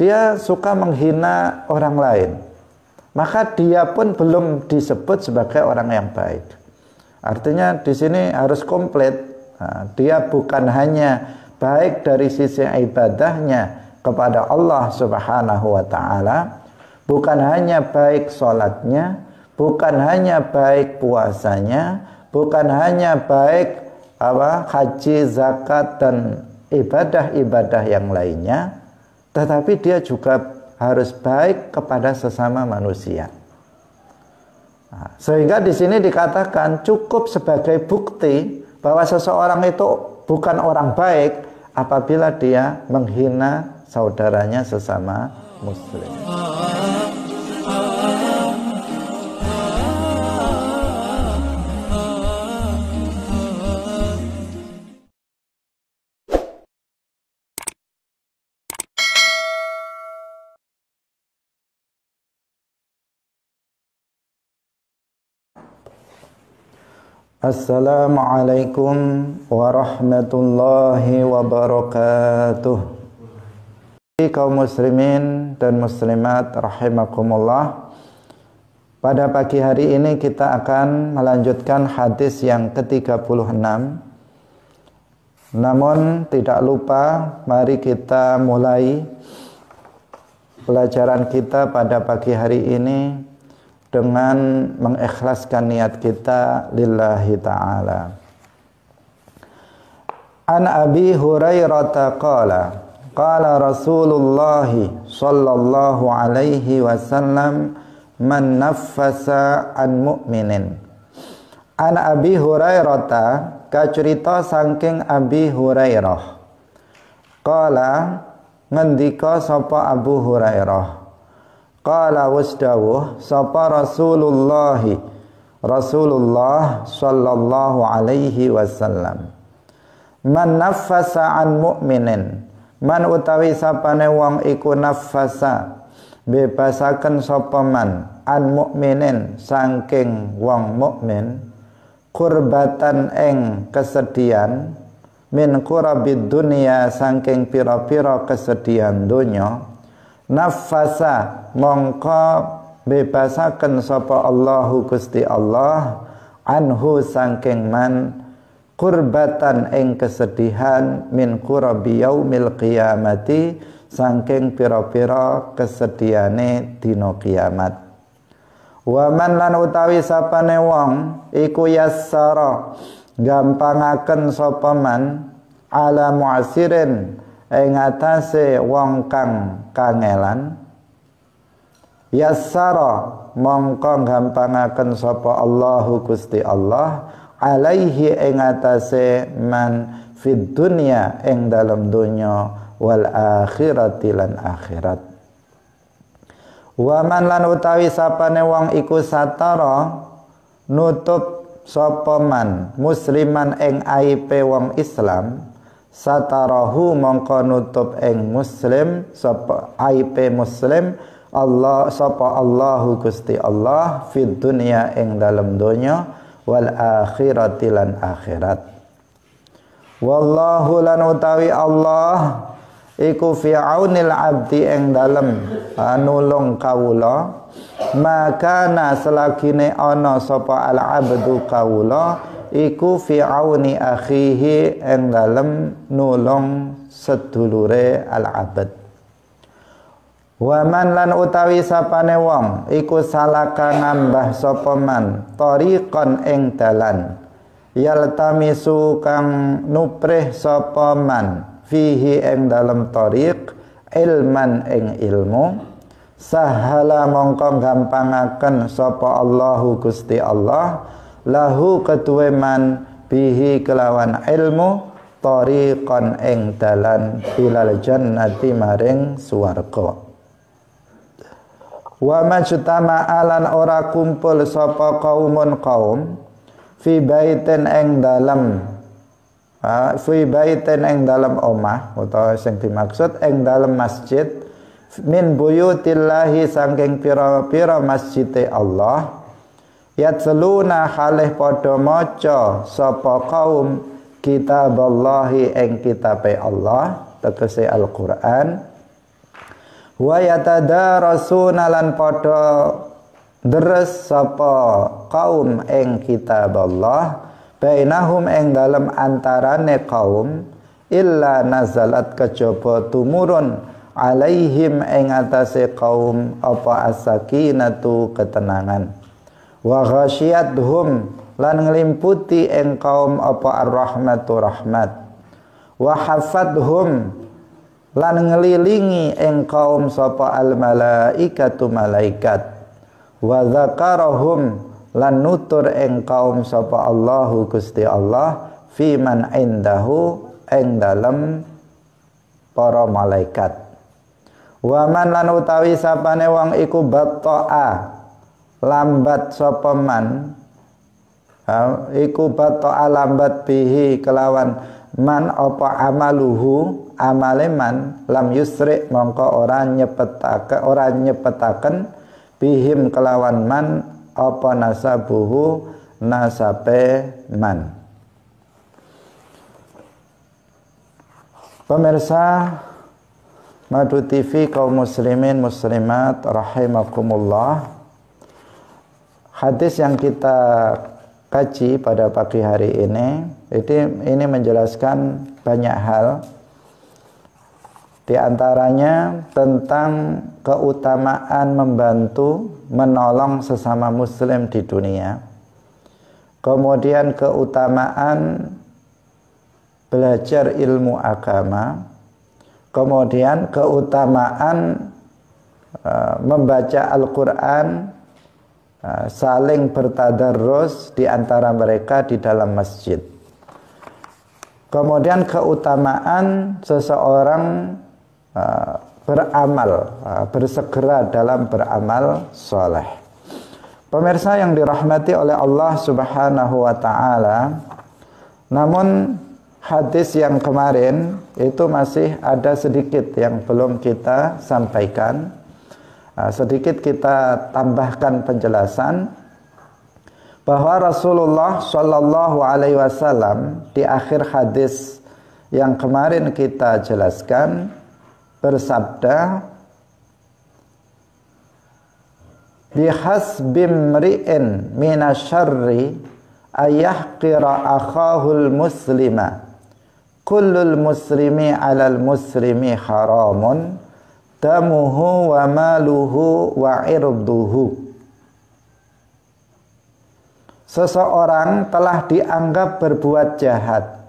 dia suka menghina orang lain, maka dia pun belum disebut sebagai orang yang baik. Artinya di sini harus komplit. Dia bukan hanya baik dari sisi ibadahnya kepada Allah Subhanahu wa taala, bukan hanya baik sholatnya, bukan hanya baik puasanya, bukan hanya baik haji, zakat dan ibadah-ibadah yang lainnya, tetapi dia juga harus baik kepada sesama manusia. Sehingga di sini dikatakan cukup sebagai bukti bahwa seseorang itu bukan orang baik apabila dia menghina saudaranya sesama muslim. Assalamualaikum warahmatullahi wabarakatuh. Kaum muslimin dan muslimat rahimakumullah. Pada pagi hari ini kita akan melanjutkan hadis yang ke-36. Namun tidak lupa, mari kita mulai pelajaran kita pada pagi hari ini dengan mengikhlaskan niat kita lillahi ta'ala. An Abi Hurairah qala qala Rasulullah sallallahu alaihi wasallam man naffasa an mu'minin. An Abi Hurairah, kacerita saking Abi Hurairah. Qala ngendika sapa Abu Hurairah, qala wasdawuh sapa Rasulullah sallallahu alaihi wasallam, man naffasa an mu'minin, man utawi sapane wong iku naffasa bebasaken sapa man an mu'minin saking wong mukmin, kurbatan ing kesedihan, min kurabid dunya saking pira-pira kesedihan donya, nafasa mongko bebasaken sapa Allahu Gusti Allah anhu saking man kurbatan ing kesedihan min kurabi yaumil qiyamati saking pira-pira kesedihane dina kiamat. Wa man lan utawi sapane wong iku yassara gampangaken sapa man ala mu'asirin ing atase wong kang kangelan, yassara mongko gampangaken sapa Allahu Gusti Allah alaihi ing atase man fid dunya ing dalem donya wal akhirati lan akhirat. Wa man lan utawi sapane wong iku satara nutup sapa man musliman ing aibe wong Islam, satarahu mongko nutup ing muslim sapa aibe muslim Allah sapa Allahu Gusti Allah fid dunya ing dalem donya wal akhirati lan akhirat. Wallahu lan utawi Allah iku fi aunil abdi ing dalem nulung kawula, maka selagine ana sapa al abdu kawula iku fi auni akhihi ing dalem nulung sedulure al abd. Wa man lan utawi sapane wong iku salaka ngambah sapa man tariqan ing dalan, yaltamisu kang nuprih sapa man fihi ing dalem tariq ilman ing ilmu, sahala mongko gampangaken sapa Allahu Gusti Allah lahu ketuwe man bihi kelawan ilmu tariqan ing dalan ilal jannati maring swarga. Wa majtama alan ora kumpul sapa kaumun kaum fi baitin ing dalem fi baitin ing dalem omah utawa sing dimaksud ing dalem masjid min buyutillahi saking pira-pira masjide Allah, yatsluna halih padha maca sapa kaum kitaballahi ing kitabe Allah tegese Al-Qur'an, Wa yatadarasuna lan padha deres sapa kaum ing kitab Allah bainahum ing dalem antarane kaum illa nazalat kejaba tumurun alaihim ing atase kaum apa as-sakinatu ketenangan wa ghasyiyatuhum lan nglimputi ing kaum apa ar-rahmatu rahmat wa hafathum lan ngelilingi ing kaum sapa al-malaikatu malaikat wa dzakarahum lan nutur ing kaum sapa Allahu Gusti Allah fi man indahu ing dalem para malaikat wa man lan utawi sapane wong iku batta'a lambat sapa man iku batta'a lambat bihi kelawan man apa amaluhu amale man lam yusri mongko ora nyepetaken bihim kelawan man apa nasabuhu nasabe man. Pemirsa Madu TV kaum muslimin muslimat rahimakumullah, hadis yang kita kaji pada pagi hari ini menjelaskan banyak hal. Di antaranya tentang keutamaan membantu menolong sesama muslim di dunia. Kemudian keutamaan belajar ilmu agama. Kemudian keutamaan membaca Al-Quran, saling bertadarrus di antara mereka di dalam masjid. Kemudian keutamaan seseorang beramal, bersegera dalam beramal soleh. Pemirsa yang dirahmati oleh Allah Subhanahu wa ta'ala, namun hadis yang kemarin itu masih ada sedikit yang belum kita sampaikan. Sedikit kita tambahkan penjelasan bahwa Rasulullah Shallallahu Alaihi Wasallam di akhir hadis yang kemarin kita jelaskan bersabda, bihasbi mri'in minasyarri ayahqira akhahul muslima kullul muslimi alal muslimi haramun damuhu wa maluhu wa irduhu. Seseorang telah dianggap berbuat jahat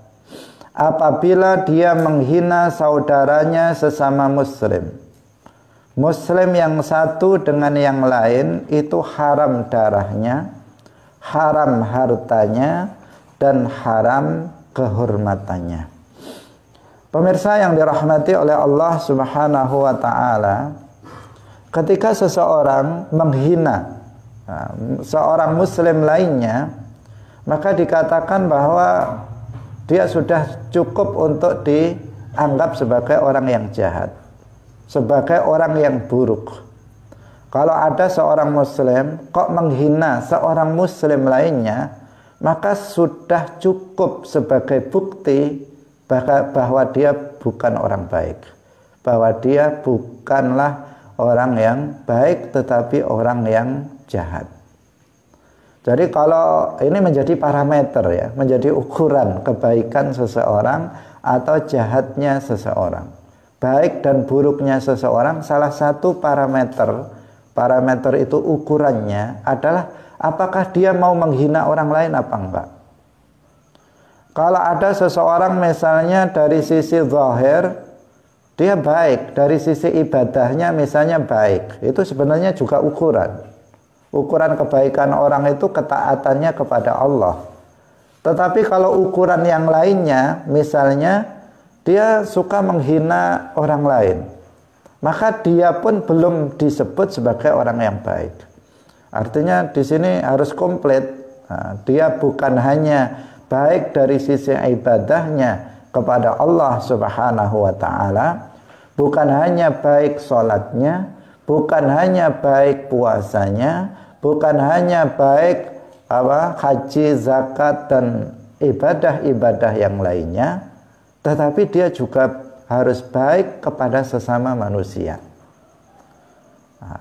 apabila dia menghina saudaranya sesama muslim. Muslim yang satu dengan yang lain itu haram darahnya, haram hartanya, dan haram kehormatannya. Pemirsa yang dirahmati oleh Allah Subhanahu wa ta'ala, ketika seseorang menghina seorang muslim lainnya, maka dikatakan bahwa dia sudah cukup untuk dianggap sebagai orang yang jahat, sebagai orang yang buruk. Kalau ada seorang muslim kok menghina seorang muslim lainnya, maka sudah cukup sebagai bukti bahwa dia bukan orang baik, bahwa dia bukanlah orang yang baik tetapi orang yang jahat. Jadi kalau ini menjadi parameter ya, menjadi ukuran kebaikan seseorang atau jahatnya seseorang, baik dan buruknya seseorang, salah satu parameter itu ukurannya adalah apakah dia mau menghina orang lain apa enggak. Kalau ada seseorang misalnya dari sisi zahir dia baik, dari sisi ibadahnya misalnya baik, itu sebenarnya juga ukuran. Ukuran kebaikan orang itu ketaatannya kepada Allah. Tetapi kalau ukuran yang lainnya, misalnya dia suka menghina orang lain, maka dia pun belum disebut sebagai orang yang baik. Artinya di sini harus komplit. Dia bukan hanya baik dari sisi ibadahnya kepada Allah Subhanahu wa ta'ala, bukan hanya baik sholatnya, bukan hanya baik puasanya, bukan hanya baik haji, zakat, dan ibadah-ibadah yang lainnya, tetapi dia juga harus baik kepada sesama manusia.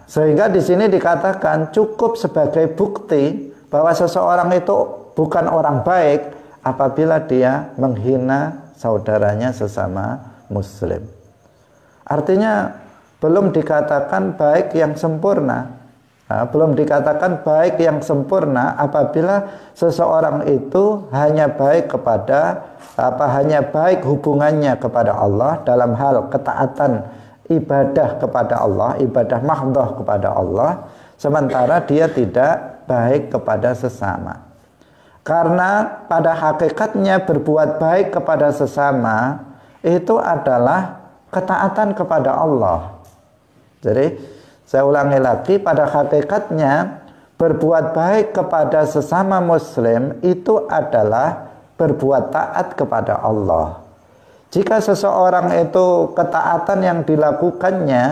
Sehingga di sini dikatakan cukup sebagai bukti bahwa seseorang itu bukan orang baik apabila dia menghina saudaranya sesama muslim. Artinya belum dikatakan baik yang sempurna. Belum dikatakan baik yang sempurna apabila seseorang itu hanya baik hubungannya kepada Allah dalam hal ketaatan ibadah kepada Allah, ibadah mahdhah kepada Allah, sementara dia tidak baik kepada sesama. Karena pada hakikatnya berbuat baik kepada sesama itu adalah ketaatan kepada Allah. Jadi saya ulangi lagi, pada hakikatnya berbuat baik kepada sesama muslim itu adalah berbuat taat kepada Allah. Jika seseorang itu ketaatan yang dilakukannya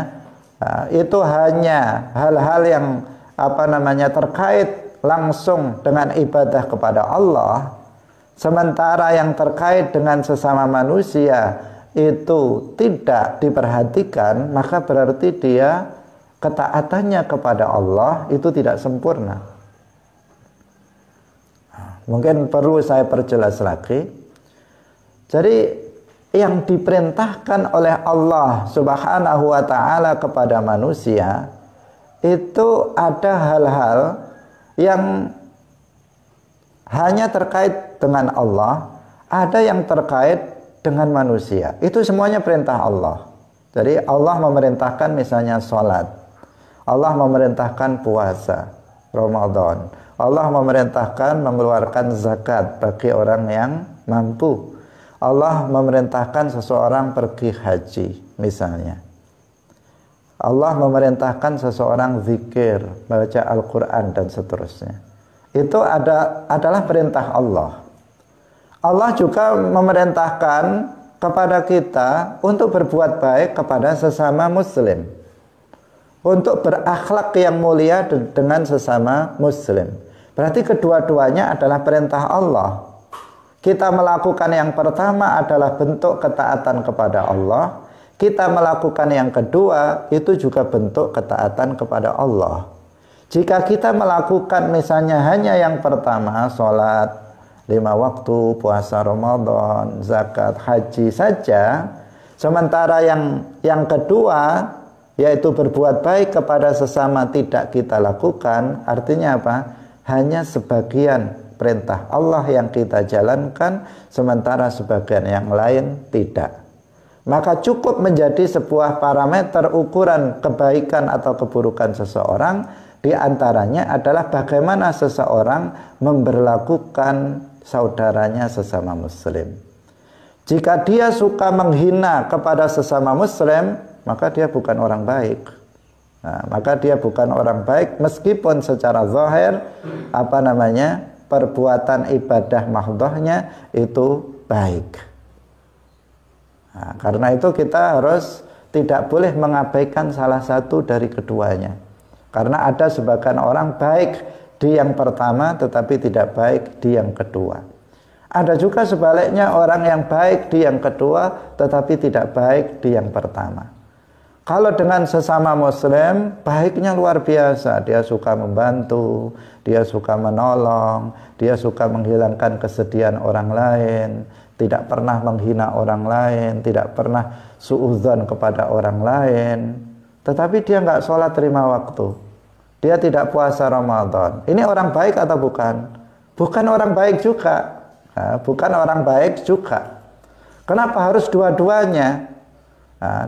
itu hanya hal-hal yang terkait langsung dengan ibadah kepada Allah, sementara yang terkait dengan sesama manusia itu tidak diperhatikan, maka berarti dia ketaatannya kepada Allah itu tidak sempurna. Mungkin perlu saya perjelas lagi. Jadi yang diperintahkan oleh Allah Subhanahu wa ta'ala kepada manusia itu ada hal-hal yang hanya terkait dengan Allah, ada yang terkait dengan manusia. Itu semuanya perintah Allah. Jadi Allah memerintahkan misalnya sholat, Allah memerintahkan puasa Ramadan, Allah memerintahkan mengeluarkan zakat bagi orang yang mampu, Allah memerintahkan seseorang pergi haji misalnya, Allah memerintahkan seseorang zikir, baca Al-Quran dan seterusnya. Itu adalah perintah Allah. Allah juga memerintahkan kepada kita untuk berbuat baik kepada sesama muslim, untuk berakhlak yang mulia dengan sesama muslim. Berarti kedua-duanya adalah perintah Allah. Kita melakukan yang pertama adalah bentuk ketaatan kepada Allah. Kita melakukan yang kedua itu juga bentuk ketaatan kepada Allah. Jika kita melakukan misalnya hanya yang pertama, sholat 5 waktu, puasa Ramadan, zakat, haji saja, sementara yang kedua yaitu berbuat baik kepada sesama tidak kita lakukan, artinya apa? Hanya sebagian perintah Allah yang kita jalankan, sementara sebagian yang lain tidak. Maka cukup menjadi sebuah parameter ukuran kebaikan atau keburukan seseorang, di antaranya adalah bagaimana seseorang memperlakukan saudaranya sesama muslim. Jika dia suka menghina kepada sesama muslim, maka dia bukan orang baik. Maka dia bukan orang baik meskipun secara zahir perbuatan ibadah mahdhahnya itu baik. Karena itu kita harus tidak boleh mengabaikan salah satu dari keduanya. Karena ada sebagian orang baik di yang pertama tetapi tidak baik di yang kedua. Ada juga sebaliknya orang yang baik di yang kedua tetapi tidak baik di yang pertama. Kalau dengan sesama muslim, baiknya luar biasa. Dia suka membantu, dia suka menolong, dia suka menghilangkan kesedihan orang lain, tidak pernah menghina orang lain, tidak pernah suudzon kepada orang lain. Tetapi dia nggak sholat 5 waktu, dia tidak puasa Ramadan. Ini orang baik atau bukan? Bukan orang baik juga. Bukan orang baik juga. Kenapa harus dua-duanya?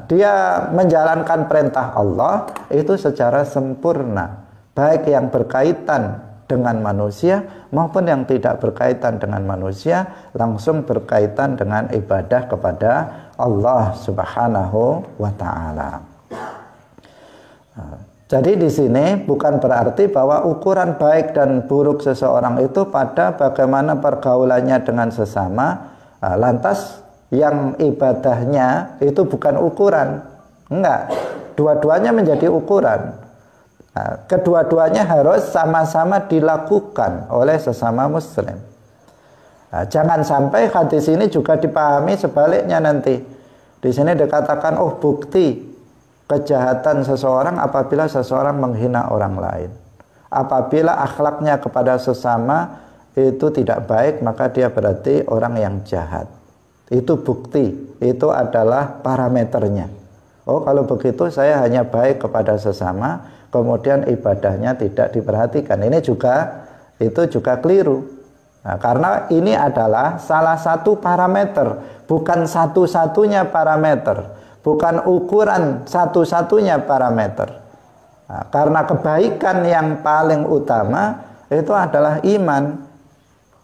Dia menjalankan perintah Allah itu secara sempurna, baik yang berkaitan dengan manusia maupun yang tidak berkaitan dengan manusia, langsung berkaitan dengan ibadah kepada Allah Subhanahu wa ta'ala. Jadi di sini bukan berarti bahwa ukuran baik dan buruk seseorang itu pada bagaimana pergaulannya dengan sesama, lantas yang ibadahnya itu bukan ukuran. Enggak, dua-duanya menjadi ukuran. Kedua-duanya harus sama-sama dilakukan oleh sesama muslim. Jangan sampai hadis ini juga dipahami sebaliknya nanti. Di sini dikatakan, oh bukti kejahatan seseorang apabila seseorang menghina orang lain. Apabila akhlaknya kepada sesama itu tidak baik, maka dia berarti orang yang jahat. Itu bukti, itu adalah parameternya. Oh, kalau begitu saya hanya baik kepada sesama, kemudian ibadahnya tidak diperhatikan. Itu juga keliru. Nah, karena ini adalah salah satu parameter, bukan satu-satunya parameter, bukan ukuran satu-satunya parameter. Nah, karena kebaikan yang paling utama itu adalah iman.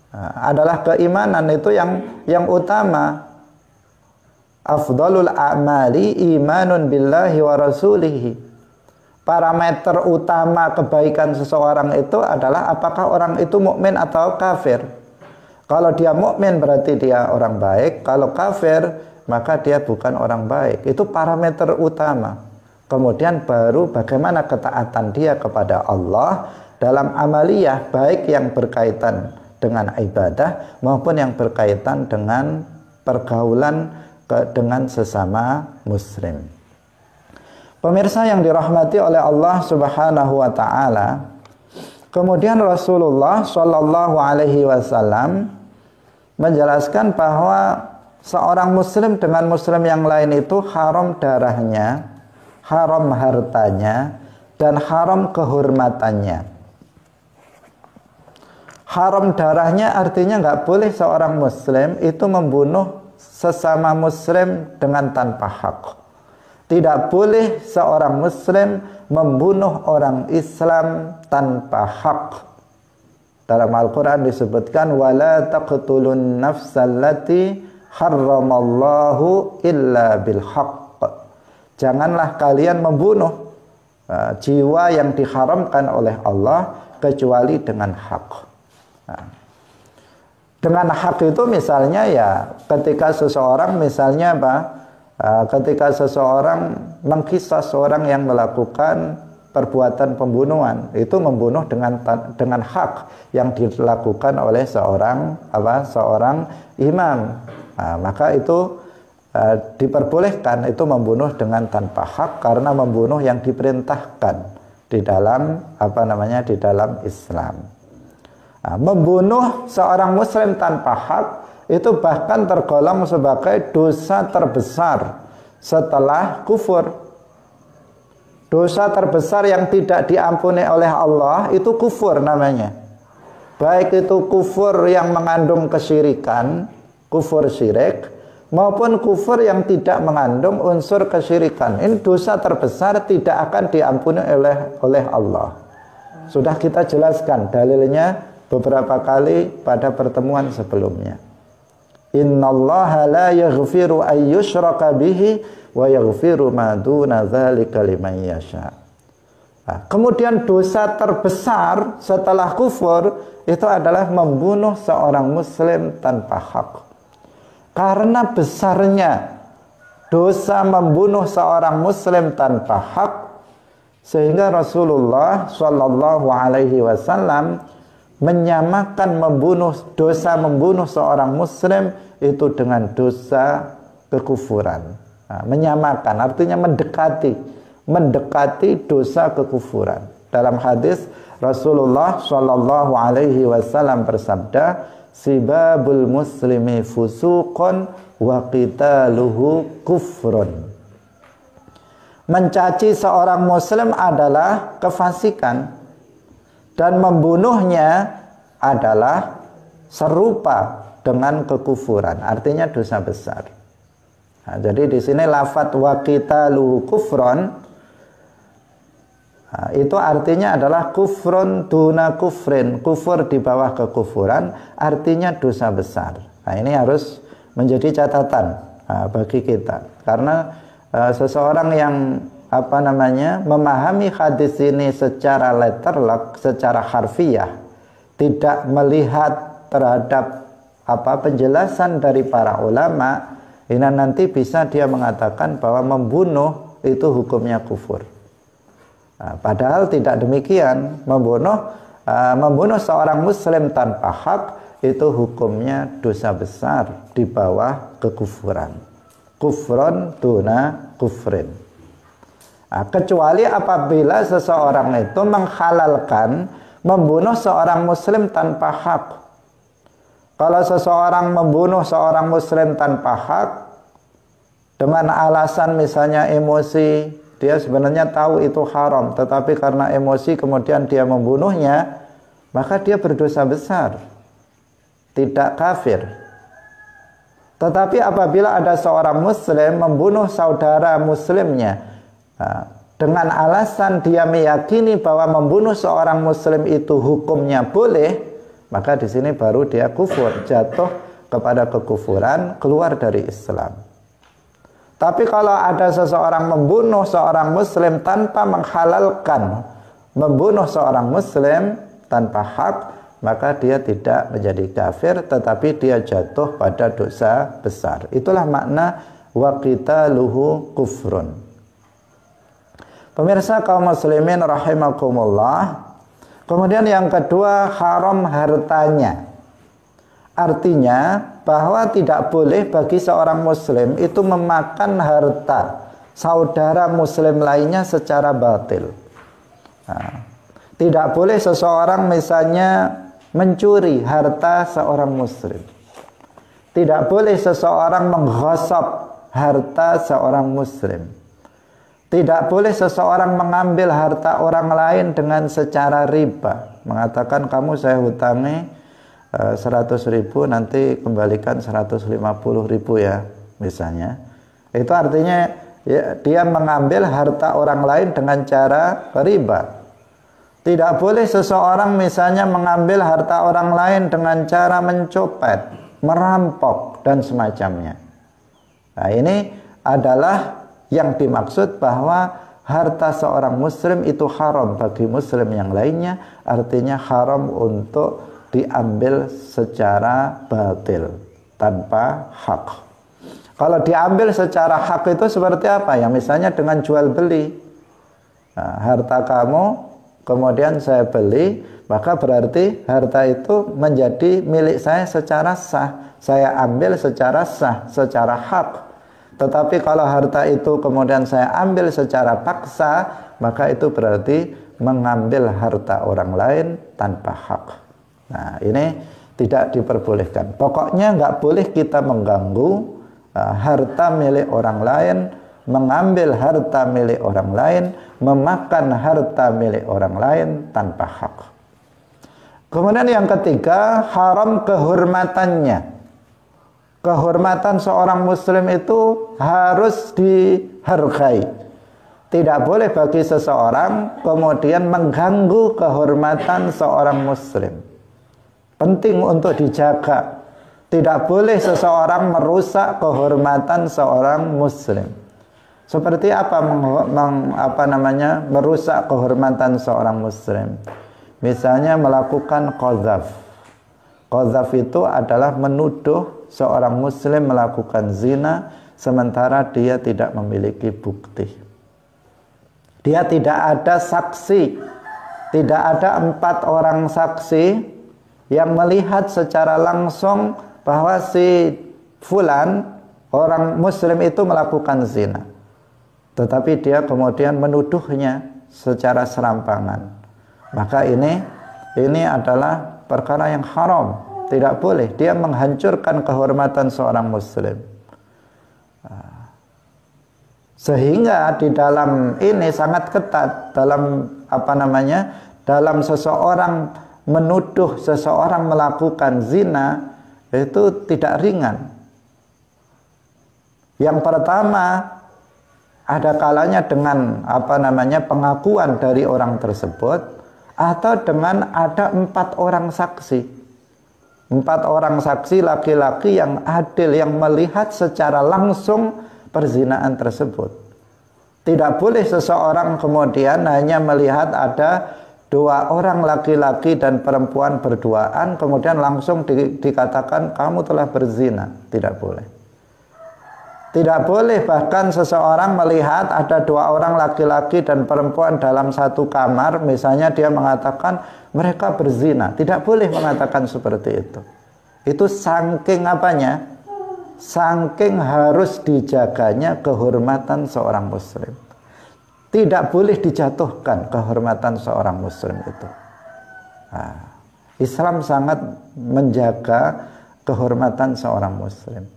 Nah, adalah keimanan itu yang utama. Afdalul a'mali imanun billahi wa rasulihi. Parameter utama kebaikan seseorang itu adalah apakah orang itu mukmin atau kafir. Kalau dia mukmin berarti dia orang baik, kalau kafir maka dia bukan orang baik. Itu parameter utama. Kemudian baru bagaimana ketaatan dia kepada Allah dalam amaliyah, baik yang berkaitan dengan ibadah maupun yang berkaitan dengan pergaulan dengan sesama muslim. Pemirsa yang dirahmati oleh Allah Subhanahu wa taala, kemudian Rasulullah Shallallahu alaihi wasallam menjelaskan bahwa seorang muslim dengan muslim yang lain itu haram darahnya, haram hartanya, dan haram kehormatannya. Haram darahnya artinya nggak boleh seorang muslim itu membunuh sesama muslim dengan tanpa hak. Tidak boleh seorang muslim membunuh orang Islam tanpa hak. Dalam Al-Quran disebutkan wala taqtulun nafsallati harramallahu illa bil haqq. Janganlah kalian membunuh jiwa yang diharamkan oleh Allah kecuali dengan hak. Dengan hak itu misalnya ya ketika seseorang misalnya ketika seseorang mengkisas seorang yang melakukan perbuatan pembunuhan, itu membunuh dengan hak yang dilakukan oleh seorang imam. Nah, maka itu diperbolehkan itu membunuh dengan tanpa hak karena membunuh yang diperintahkan di dalam di dalam Islam. Nah, membunuh seorang muslim tanpa hak itu bahkan tergolong sebagai dosa terbesar setelah kufur. Dosa terbesar yang tidak diampuni oleh Allah itu kufur namanya. Baik itu kufur yang mengandung kesyirikan, kufur syirik, maupun kufur yang tidak mengandung unsur kesyirikan. Ini dosa terbesar tidak akan diampuni oleh Allah. Sudah kita jelaskan dalilnya beberapa kali pada pertemuan sebelumnya. Innallaha la yaghfiru ay yushraka bihi wa yaghfiru ma duna dzalika liman yasha. Nah, kemudian dosa terbesar setelah kufur itu adalah membunuh seorang muslim tanpa hak. Karena besarnya dosa membunuh seorang muslim tanpa hak, sehingga Rasulullah Shallallahu alaihi wasallam menyamakan dosa membunuh seorang muslim itu dengan dosa kekufuran. Nah, menyamakan artinya mendekati dosa kekufuran. Dalam hadis Rasulullah Shallallahu alaihi wasallam bersabda, sibabul muslimi fusuqun wa qitaluhu kufrun. Mencaci seorang muslim adalah kefasikan dan membunuhnya adalah serupa dengan kekufuran, artinya dosa besar. Nah, jadi di sini lafadz wa qitaluhu kufrun, nah, itu artinya adalah kufrun duna kufrin, kufur di bawah kekufuran, artinya dosa besar. Nah, ini harus menjadi catatan bagi kita, karena seseorang yang memahami hadis ini secara letterlock, secara harfiah, tidak melihat terhadap penjelasan dari para ulama, ini nanti bisa dia mengatakan bahwa membunuh itu hukumnya kufur. Nah, padahal tidak demikian. Membunuh seorang muslim tanpa hak itu hukumnya dosa besar di bawah kekufuran. Kufrun duna kufrin. Nah, kecuali apabila seseorang itu menghalalkan membunuh seorang muslim tanpa hak. Kalau seseorang membunuh seorang muslim tanpa hak dengan alasan misalnya emosi, dia sebenarnya tahu itu haram, tetapi karena emosi kemudian dia membunuhnya, maka dia berdosa besar, tidak kafir. Tetapi apabila ada seorang muslim membunuh saudara muslimnya, dengan alasan dia meyakini bahwa membunuh seorang muslim itu hukumnya boleh, maka di sini baru dia kufur, jatuh kepada kekufuran, keluar dari Islam. Tapi kalau ada seseorang membunuh seorang muslim tanpa menghalalkan membunuh seorang muslim tanpa hak, maka dia tidak menjadi kafir, tetapi dia jatuh pada dosa besar. Itulah makna wa qitaluhu kufrun. Pemirsa kaum muslimin rahimakumullah. Kemudian yang kedua, haram hartanya. Artinya bahwa tidak boleh bagi seorang muslim itu memakan harta saudara muslim lainnya secara batil. Tidak boleh seseorang misalnya mencuri harta seorang muslim. Tidak boleh seseorang menghasab harta seorang muslim. Tidak boleh seseorang mengambil harta orang lain dengan secara riba. Mengatakan kamu saya hutangi 100.000, nanti kembalikan 150.000 ya misalnya. Itu artinya ya, dia mengambil harta orang lain dengan cara riba. Tidak boleh seseorang misalnya mengambil harta orang lain dengan cara mencopet, merampok dan semacamnya. Nah, ini adalah yang dimaksud bahwa harta seorang muslim itu haram bagi muslim yang lainnya, artinya haram untuk diambil secara batil tanpa hak. Kalau diambil secara hak itu seperti apa ya? Misalnya dengan jual beli. Nah, harta kamu kemudian saya beli, maka berarti harta itu menjadi milik saya secara sah. Saya ambil secara sah, secara hak. Tetapi kalau harta itu kemudian saya ambil secara paksa, maka itu berarti mengambil harta orang lain tanpa hak. Nah, ini tidak diperbolehkan. Pokoknya nggak boleh kita mengganggu harta milik orang lain, mengambil harta milik orang lain, memakan harta milik orang lain tanpa hak. Kemudian yang ketiga, haram kehormatannya. Kehormatan seorang muslim itu harus dihargai. Tidak boleh bagi seseorang kemudian mengganggu kehormatan seorang muslim. Penting untuk dijaga. Tidak boleh seseorang merusak kehormatan seorang muslim. Seperti apa merusak kehormatan seorang muslim? Misalnya melakukan qadzaf. Qadzaf itu adalah menuduh seorang muslim melakukan zina sementara dia tidak memiliki bukti. Dia tidak ada saksi, tidak ada 4 orang saksi yang melihat secara langsung bahwa si fulan orang muslim itu melakukan zina. Tetapi dia kemudian menuduhnya secara serampangan. Maka ini adalah perkara yang haram. Tidak boleh, dia menghancurkan kehormatan seorang muslim. Sehingga di dalam ini sangat ketat dalam dalam seseorang menuduh seseorang melakukan zina itu tidak ringan. Yang pertama, ada kalanya dengan pengakuan dari orang tersebut atau dengan ada 4 orang saksi. 4 orang saksi laki-laki yang adil, yang melihat secara langsung perzinaan tersebut. Tidak boleh seseorang kemudian hanya melihat ada 2 orang laki-laki dan perempuan berduaan, kemudian langsung dikatakan kamu telah berzina. Tidak boleh. Tidak boleh bahkan seseorang melihat ada 2 orang laki-laki dan perempuan dalam satu kamar, misalnya dia mengatakan mereka berzina. Tidak boleh mengatakan seperti itu. Itu saking saking harus dijaganya kehormatan seorang muslim. Tidak boleh dijatuhkan kehormatan seorang muslim itu. Nah, Islam sangat menjaga kehormatan seorang muslim.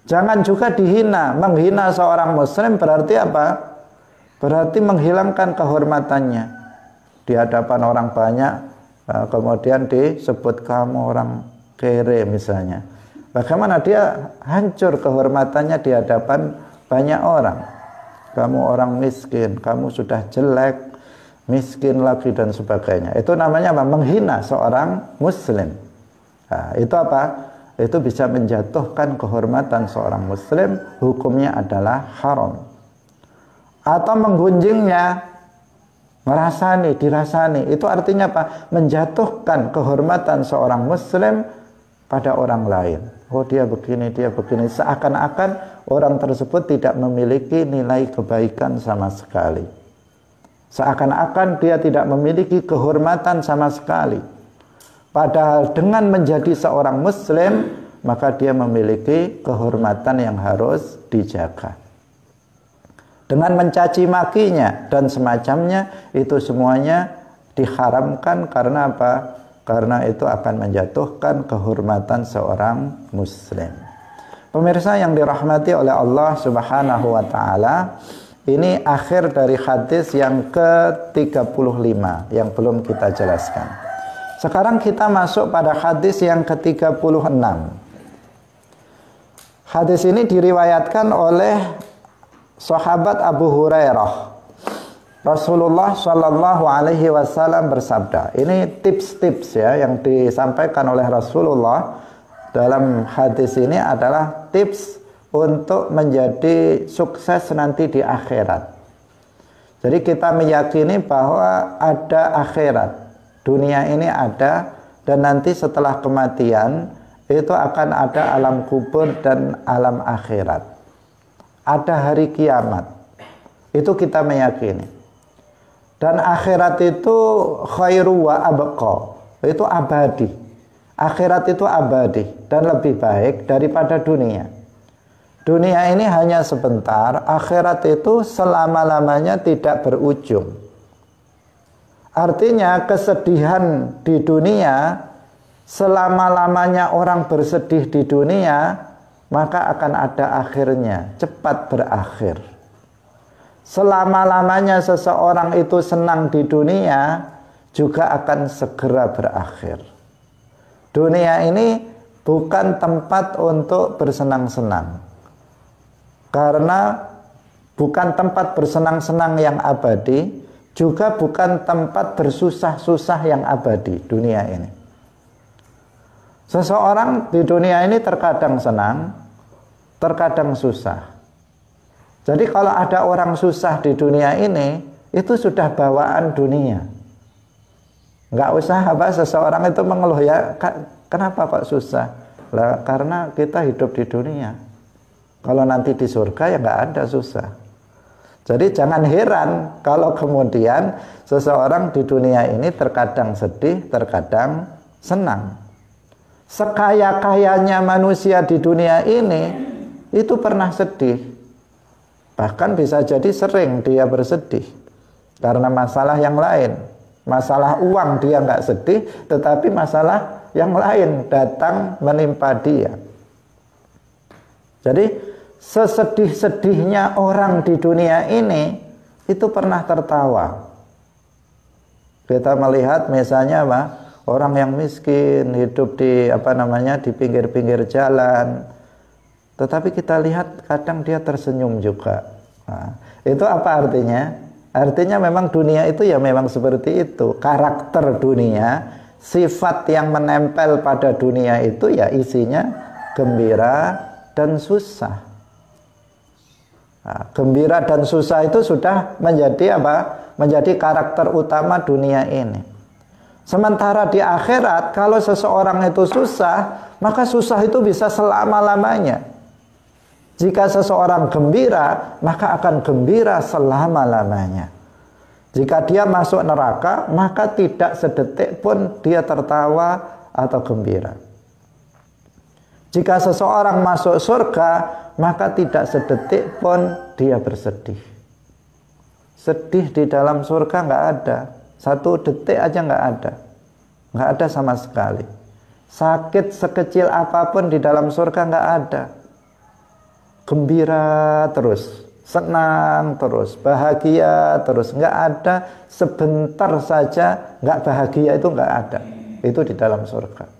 Jangan juga dihina. Menghina seorang muslim berarti apa? Berarti menghilangkan kehormatannya di hadapan orang banyak. Kemudian disebut kamu orang kere misalnya. Bagaimana dia hancur kehormatannya di hadapan banyak orang. Kamu orang miskin, kamu sudah jelek, miskin lagi dan sebagainya. Itu namanya apa? Menghina seorang muslim. Nah, itu apa? Itu bisa menjatuhkan kehormatan seorang muslim, hukumnya adalah haram. Atau menggunjingnya, merasani, dirasani, itu artinya apa? Menjatuhkan kehormatan seorang muslim pada orang lain. Oh dia begini, seakan-akan orang tersebut tidak memiliki nilai kebaikan sama sekali. Seakan-akan dia tidak memiliki kehormatan sama sekali. Padahal dengan menjadi seorang muslim, maka dia memiliki kehormatan yang harus dijaga. Dengan mencaci makinya dan semacamnya, itu semuanya diharamkan. Karena apa? Karena itu akan menjatuhkan kehormatan seorang muslim. Pemirsa yang dirahmati oleh Allah Subhanahu wa taala, ini akhir dari hadis yang ke-35 yang belum kita jelaskan. Sekarang kita masuk pada hadis yang ke-36. Hadis ini diriwayatkan oleh sahabat Abu Hurairah. Rasulullah Shallallahu Alaihi Wasallam bersabda. Ini tips-tips ya yang disampaikan oleh Rasulullah dalam hadis ini adalah tips untuk menjadi sukses nanti di akhirat. Jadi kita meyakini bahwa ada akhirat, dunia ini ada, dan nanti setelah kematian itu akan ada alam kubur dan alam akhirat. Ada hari kiamat, itu kita meyakini. Dan akhirat itu khairu wa abqa, itu abadi. Akhirat itu abadi dan lebih baik daripada dunia. Dunia ini hanya sebentar, akhirat itu selama-lamanya tidak berujung. Artinya kesedihan di dunia, selama-lamanya orang bersedih di dunia, maka akan ada akhirnya, cepat berakhir. Selama-lamanya seseorang itu senang di dunia, juga akan segera berakhir. Dunia ini bukan tempat untuk bersenang-senang. Karena bukan tempat bersenang-senang yang abadi, juga bukan tempat bersusah-susah yang abadi, dunia ini. Seseorang di dunia ini terkadang senang, terkadang susah. Jadi kalau ada orang susah di dunia ini, itu sudah bawaan dunia. Nggak usah apa seseorang itu mengeluh, ya kenapa kok susah? Lah karena kita hidup di dunia. Kalau nanti di surga ya nggak ada susah. Jadi jangan heran kalau kemudian seseorang di dunia ini terkadang sedih, terkadang senang. Sekaya-kayanya manusia di dunia ini itu pernah sedih. Bahkan bisa jadi sering dia bersedih karena masalah yang lain. Masalah uang dia nggak sedih, tetapi masalah yang lain datang menimpa dia. Jadi sesedih-sedihnya orang di dunia ini itu pernah tertawa. Kita melihat misalnya apa? Orang yang miskin hidup di di pinggir-pinggir jalan. Tetapi kita lihat kadang dia tersenyum juga. Nah, itu apa artinya? Artinya memang dunia itu ya memang seperti itu. Karakter dunia, sifat yang menempel pada dunia itu ya isinya gembira dan susah. Nah, gembira dan susah itu sudah menjadi apa? Menjadi karakter utama dunia ini. Sementara di akhirat kalau seseorang itu susah, maka susah itu bisa selama-lamanya. Jika seseorang gembira, maka akan gembira selama-lamanya. Jika dia masuk neraka, maka tidak sedetik pun dia tertawa atau gembira. Jika seseorang masuk surga, maka tidak sedetik pun dia bersedih. Sedih di dalam surga nggak ada. 1 detik aja nggak ada. Nggak ada sama sekali. Sakit sekecil apapun di dalam surga nggak ada. Gembira terus, senang terus, bahagia terus. Nggak ada sebentar saja nggak bahagia, itu nggak ada. Itu di dalam surga.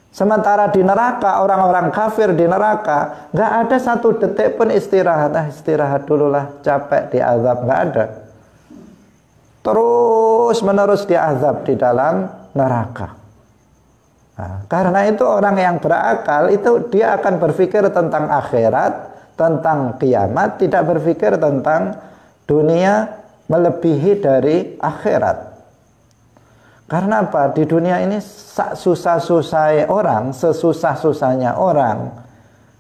Sementara di neraka, orang-orang kafir di neraka nggak ada 1 detik pun istirahat. Istirahat dululah, capek, diazab, nggak ada. Terus menerus diazab di dalam neraka. Nah, karena itu orang yang berakal itu dia akan berpikir tentang akhirat, tentang kiamat, tidak berpikir tentang dunia melebihi dari akhirat. Karena apa? Di dunia ini susah-susahnya orang, sesusah-susahnya orang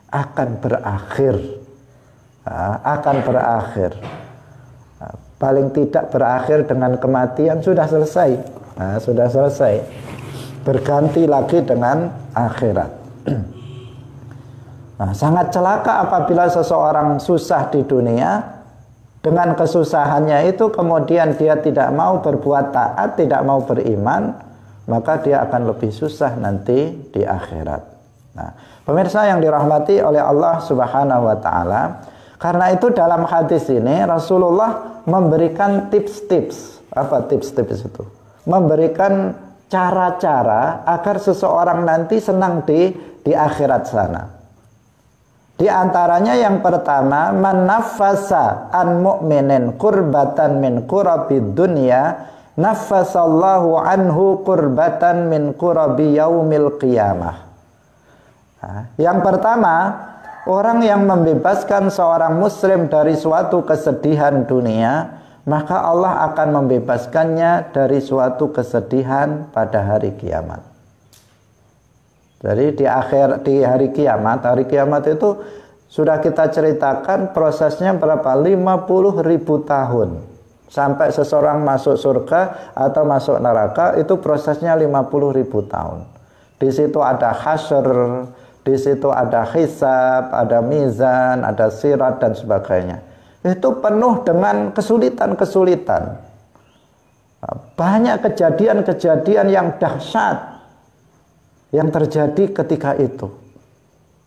akan berakhir. Akan berakhir. Paling tidak berakhir dengan kematian, sudah selesai. Sudah selesai. Berganti lagi dengan akhirat. Sangat celaka apabila seseorang susah di dunia. Dengan kesusahannya itu kemudian dia tidak mau berbuat taat, tidak mau beriman, maka dia akan lebih susah nanti di akhirat. Nah, pemirsa yang dirahmati oleh Allah Subhanahu wa taala, karena itu dalam hadis ini Rasulullah memberikan tips-tips. Apa tips-tips itu? Memberikan cara-cara agar seseorang nanti senang di akhirat sana. Di antaranya yang pertama, man naffasa an mu'minin kurbatan min kurabid dunya, naffasallahu anhu kurbatan min kurabi yaumil qiyamah. Yang pertama, orang yang membebaskan seorang muslim dari suatu kesedihan dunia, maka Allah akan membebaskannya dari suatu kesedihan pada hari kiamat. Jadi di hari kiamat itu sudah kita ceritakan prosesnya berapa? 50.000 tahun. Sampai seseorang masuk surga atau masuk neraka itu prosesnya 50.000 tahun. Di situ ada hasyr, di situ ada hisab, ada mizan, ada sirat dan sebagainya. Itu penuh dengan kesulitan-kesulitan. Banyak kejadian-kejadian yang dahsyat yang terjadi ketika itu.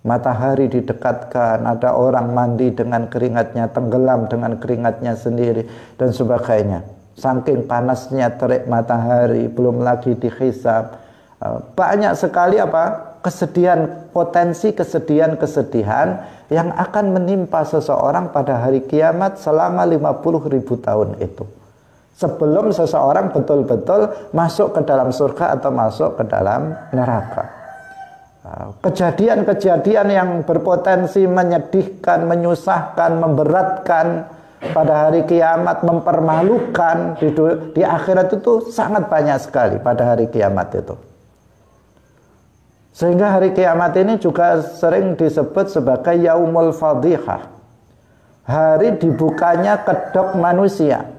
Matahari didekatkan, ada orang mandi dengan keringatnya, tenggelam dengan keringatnya sendiri dan sebagainya. Saking panasnya terik matahari, belum lagi dihisab. Banyak sekali kesedihan, potensi kesedihan-kesedihan yang akan menimpa seseorang pada hari kiamat selama 50.000 tahun itu. Sebelum seseorang betul-betul masuk ke dalam surga atau masuk ke dalam neraka. Kejadian-kejadian yang berpotensi menyedihkan, menyusahkan, memberatkan pada hari kiamat, mempermalukan di akhirat itu sangat banyak sekali pada hari kiamat itu. Sehingga hari kiamat ini juga sering disebut sebagai yaumul fadhihah. Hari dibukanya kedok manusia.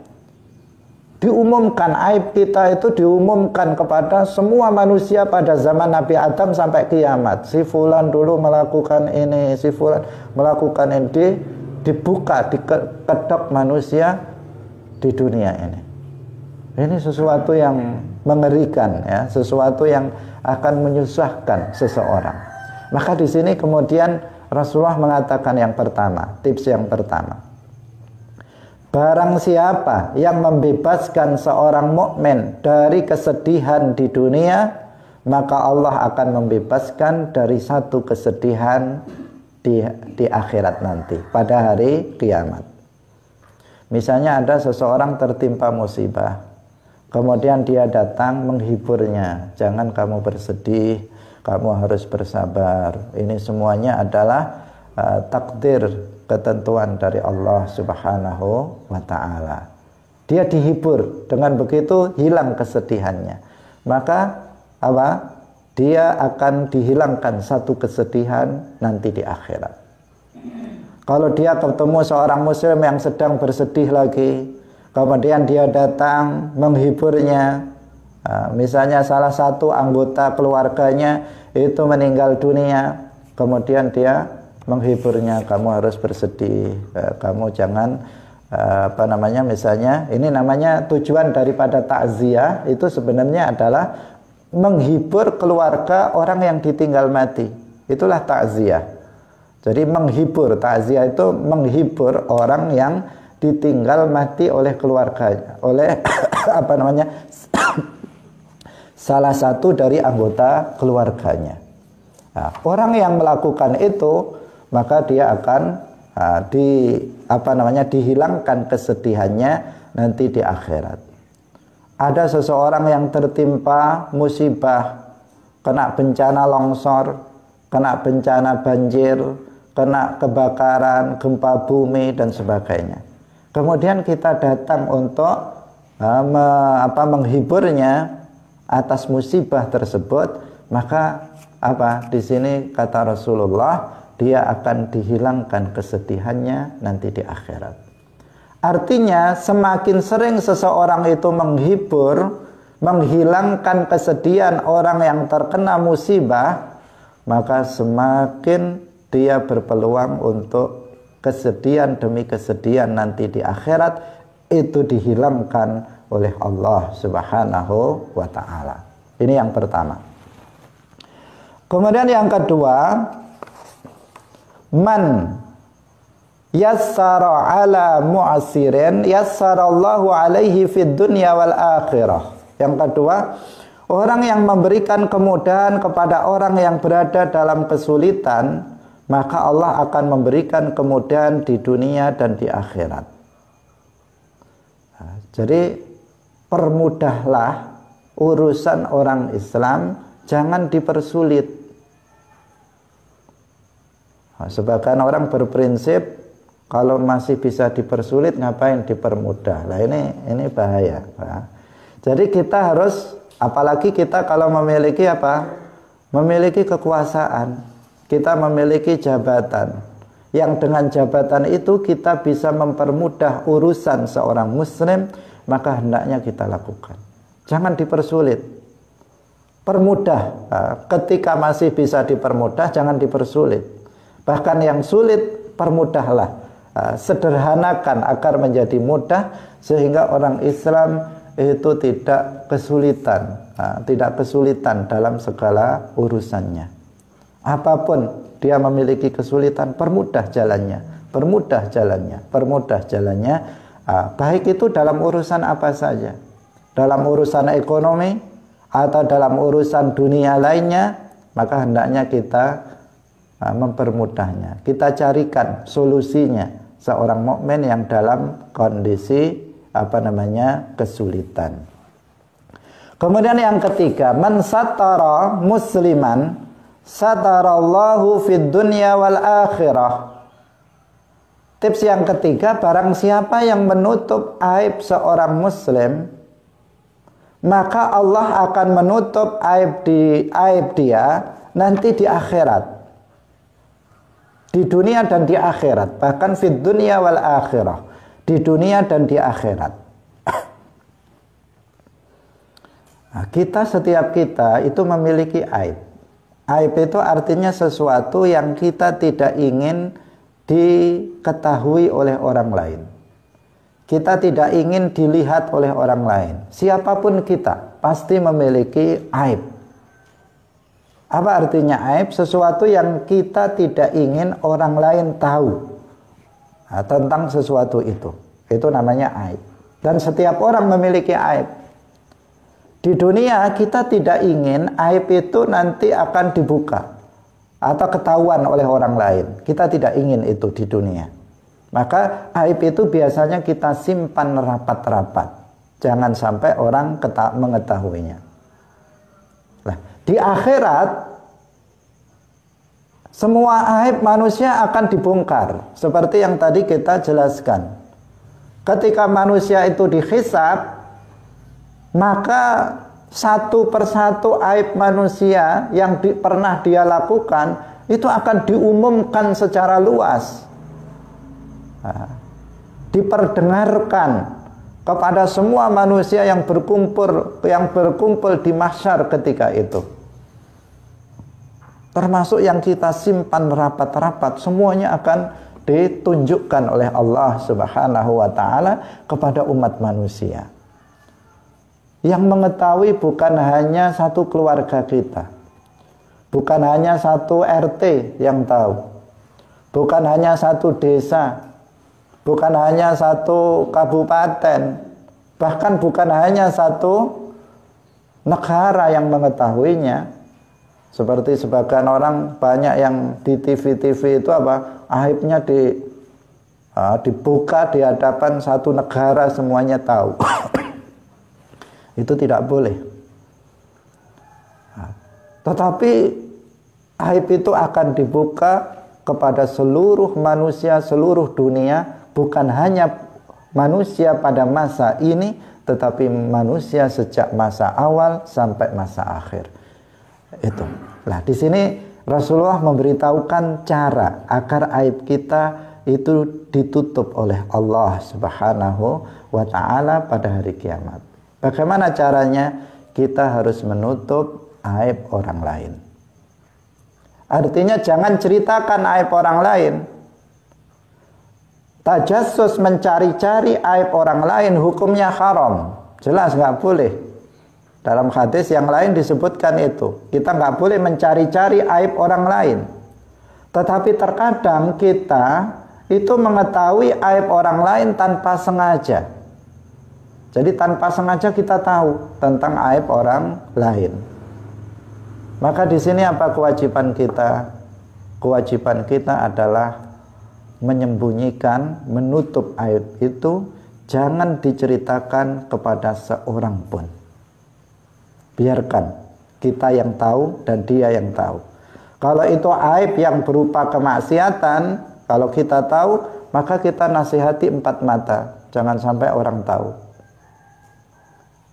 Diumumkan aib kita itu diumumkan kepada semua manusia pada zaman Nabi Adam sampai kiamat. Si fulan dulu melakukan ini, si fulan melakukan ini, dibuka di kedok manusia di dunia ini. Ini sesuatu yang mengerikan, ya, sesuatu yang akan menyusahkan seseorang. Maka di sini kemudian Rasulullah mengatakan yang pertama, tips yang pertama. Barang siapa yang membebaskan seorang mukmin dari kesedihan di dunia, maka Allah akan membebaskan dari satu kesedihan di akhirat nanti, pada hari kiamat. Misalnya ada seseorang tertimpa musibah, kemudian dia datang menghiburnya. Jangan kamu bersedih, kamu harus bersabar. Ini semuanya adalah takdir, ketentuan dari Allah Subhanahu wa ta'ala. Dia dihibur, dengan begitu hilang kesedihannya. Maka dia akan dihilangkan satu kesedihan nanti di akhirat. Kalau dia ketemu seorang muslim yang sedang bersedih lagi, kemudian dia datang menghiburnya, misalnya salah satu anggota keluarganya itu meninggal dunia, kemudian dia menghiburnya, kamu harus bersedih, kamu jangan apa namanya, misalnya ini namanya tujuan daripada takziah itu sebenarnya adalah menghibur keluarga orang yang ditinggal mati. Itulah takziah. Jadi menghibur, takziah itu menghibur orang yang ditinggal mati oleh keluarganya, oleh apa namanya, salah satu dari anggota keluarganya. Nah, orang yang melakukan itu maka dia akan dihilangkan kesedihannya nanti di akhirat. Ada seseorang yang tertimpa musibah, kena bencana longsor, kena bencana banjir, kena kebakaran, gempa bumi dan sebagainya. Kemudian kita datang untuk menghiburnya atas musibah tersebut, maka di sini kata Rasulullah, dia akan dihilangkan kesedihannya nanti di akhirat. Artinya semakin sering seseorang itu menghibur, menghilangkan kesedihan orang yang terkena musibah, maka semakin dia berpeluang untuk kesedihan demi kesedihan nanti di akhirat itu dihilangkan oleh Allah Subhanahu wa ta'ala. Ini yang pertama. Kemudian yang kedua, man yassara ala mu'asirin yassarallahu alaihi fid dunya wal akhirah. Yang kedua, orang yang memberikan kemudahan kepada orang yang berada dalam kesulitan, maka Allah akan memberikan kemudahan di dunia dan di akhirat. Nah, jadi permudahlah urusan orang Islam, jangan dipersulit. Sebagian orang berprinsip kalau masih bisa dipersulit ngapain dipermudah. Lah ini bahaya. Nah, jadi kita harus, apalagi kita kalau memiliki memiliki kekuasaan, kita memiliki jabatan, yang dengan jabatan itu kita bisa mempermudah urusan seorang muslim, maka hendaknya kita lakukan. Jangan dipersulit. Permudah. Nah, ketika masih bisa dipermudah, jangan dipersulit. Bahkan yang sulit permudahlah, sederhanakan agar menjadi mudah, sehingga orang Islam itu tidak kesulitan dalam segala urusannya. Apapun dia memiliki kesulitan, permudah jalannya. Baik itu dalam urusan apa saja, dalam urusan ekonomi atau dalam urusan dunia lainnya, maka hendaknya kita mempermudahnya. Kita carikan solusinya seorang mukmin yang dalam kondisi kesulitan. Kemudian yang ketiga, man satara musliman satarallahu fid dunya wal akhirah. Tips yang ketiga, barang siapa yang menutup aib seorang muslim, maka Allah akan menutup aib dia nanti di akhirat. Di dunia dan di akhirat, bahkan fid dunya wal akhirah, di dunia dan di akhirat. Nah, setiap kita itu memiliki aib. Aib itu artinya sesuatu yang kita tidak ingin diketahui oleh orang lain. Kita tidak ingin dilihat oleh orang lain. Siapapun kita pasti memiliki aib. Apa artinya aib? Sesuatu yang kita tidak ingin orang lain tahu tentang sesuatu itu. Itu namanya aib. Dan setiap orang memiliki aib. Di dunia kita tidak ingin aib itu nanti akan dibuka atau ketahuan oleh orang lain. Kita tidak ingin itu di dunia. Maka aib itu biasanya kita simpan rapat-rapat. Jangan sampai orang mengetahuinya. Nah, di akhirat semua aib manusia akan dibongkar, seperti yang tadi kita jelaskan. Ketika manusia itu dihisab, maka satu persatu aib manusia yang pernah dia lakukan itu akan diumumkan secara luas, diperdengarkan kepada semua manusia yang berkumpul di mahsyar ketika itu. Termasuk yang kita simpan rapat-rapat, semuanya akan ditunjukkan oleh Allah Subhanahu wa taala kepada umat manusia. Yang mengetahui bukan hanya satu keluarga kita, bukan hanya satu RT yang tahu, bukan hanya satu desa, bukan hanya satu kabupaten, bahkan bukan hanya satu negara yang mengetahuinya. Seperti sebagian orang banyak yang di TV-TV itu apa, aibnya dibuka di hadapan satu negara, semuanya tahu. Itu tidak boleh. Tetapi aib itu akan dibuka kepada seluruh manusia, seluruh dunia, bukan hanya manusia pada masa ini, tetapi manusia sejak masa awal sampai masa akhir. Itu. Nah, di sini Rasulullah memberitahukan cara agar aib kita itu ditutup oleh Allah Subhanahu wa taala pada hari kiamat. Bagaimana caranya? Kita harus menutup aib orang lain. Artinya jangan ceritakan aib orang lain. Tajassus, mencari-cari aib orang lain, hukumnya haram. Jelas nggak boleh. Dalam hadis yang lain disebutkan itu. Kita nggak boleh mencari-cari aib orang lain. Tetapi terkadang kita itu mengetahui aib orang lain tanpa sengaja. Jadi tanpa sengaja kita tahu tentang aib orang lain. Maka di sini apa kewajiban kita? Kewajiban kita adalah menyembunyikan, menutup aib itu, jangan diceritakan kepada seorang pun. Biarkan kita yang tahu dan dia yang tahu. Kalau itu aib yang berupa kemaksiatan, kalau kita tahu, maka kita nasihati empat mata, jangan sampai orang tahu.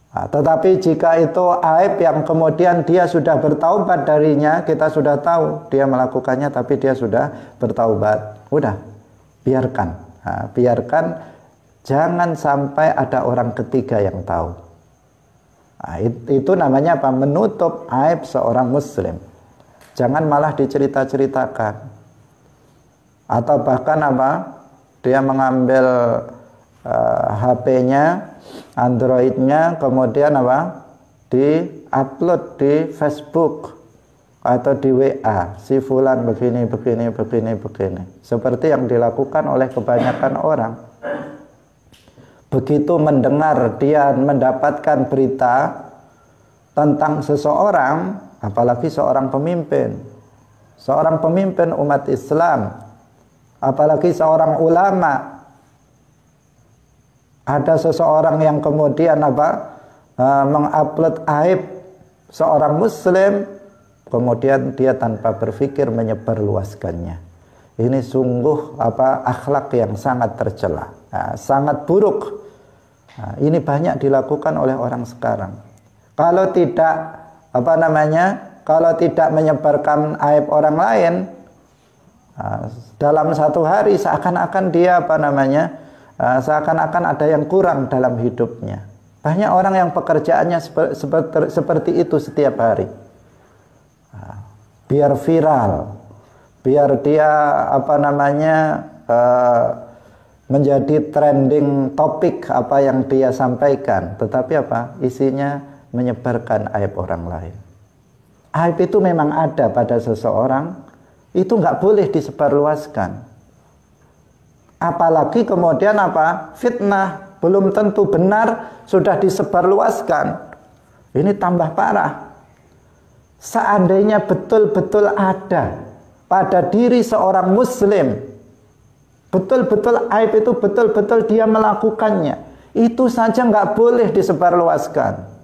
Nah, tetapi jika itu aib yang kemudian dia sudah bertaubat darinya, kita sudah tahu dia melakukannya tapi dia sudah bertaubat, udah biarkan. Nah, biarkan, jangan sampai ada orang ketiga yang tahu. Nah, itu namanya apa? Menutup aib seorang muslim. Jangan malah dicerita-ceritakan. Atau bahkan apa? Dia mengambil HP-nya, Android-nya, kemudian apa? Di-upload di Facebook atau di WA, si fulan begini. Seperti yang dilakukan oleh kebanyakan orang. Begitu mendengar dia mendapatkan berita tentang seseorang, apalagi seorang pemimpin umat Islam, apalagi seorang ulama, ada seseorang yang kemudian mengupload aib seorang muslim, kemudian dia tanpa berpikir menyebarluaskannya. Ini sungguh akhlak yang sangat tercela, sangat buruk. Ini banyak dilakukan oleh orang sekarang. Kalau tidak kalau tidak menyebarkan aib orang lain, dalam satu hari seakan-akan dia seakan-akan ada yang kurang dalam hidupnya. Banyak orang yang pekerjaannya seperti itu setiap hari. Biar viral, biar dia menjadi trending topik apa yang dia sampaikan. Tetapi isinya menyebarkan aib orang lain. Aib itu memang ada pada seseorang, itu nggak boleh disebarluaskan. Apalagi kemudian fitnah, belum tentu benar, sudah disebarluaskan. Ini tambah parah. Seandainya betul-betul ada pada diri seorang muslim, betul-betul aib itu betul-betul dia melakukannya, itu saja nggak boleh disebarluaskan.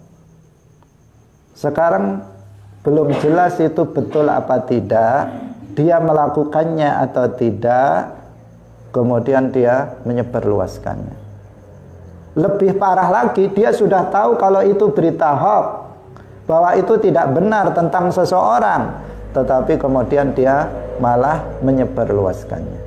Sekarang belum jelas itu betul apa tidak, dia melakukannya atau tidak, kemudian dia menyebarluaskannya. Lebih parah lagi, dia sudah tahu kalau itu berita hoax, bahwa itu tidak benar tentang seseorang, tetapi kemudian dia malah menyebarluaskannya.